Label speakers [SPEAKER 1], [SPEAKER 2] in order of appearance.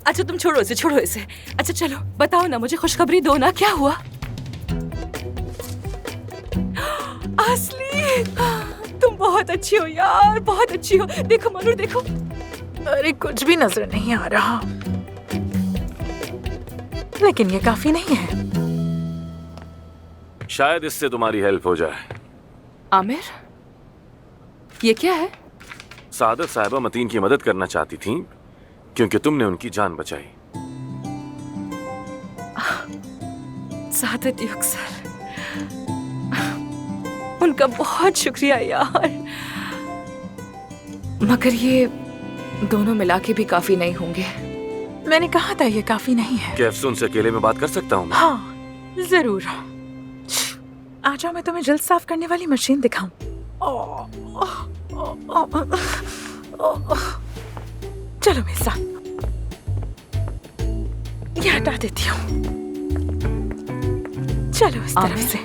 [SPEAKER 1] अच्छा तुम छोड़ो इसे। अच्छा चलो बताओ ना, मुझे खुशखबरी दो ना, क्या हुआ? असली तुम बहुत अच्छी हो यार, बहुत अच्छी हो। देखो मनु देखो।
[SPEAKER 2] अरे कुछ भी नजर नहीं आ रहा, लेकिन ये काफी नहीं है।
[SPEAKER 3] शायद इससे तुम्हारी हेल्प हो जाए।
[SPEAKER 1] आमिर, ये क्या है?
[SPEAKER 3] सादत साहिबा मतीन की मदद करना चाहती थी क्योंकि तुमने उनकी जान बचाई।
[SPEAKER 1] सादत युक्सर, उनका बहुत शुक्रिया यार। मगर ये दोनों मिला के भी काफी नहीं होंगे।
[SPEAKER 2] मैंने कहा था ये काफी नहीं है।
[SPEAKER 3] क्या अफसोन से अकेले में बात कर सकता हूँ मैं?
[SPEAKER 2] हाँ जरूर। आ जाओ, मैं तुम्हें जल्द साफ करने वाली मशीन दिखाऊं। चलो मेरे साथ, ये हटा देती हूँ। चलो इस तरफ से।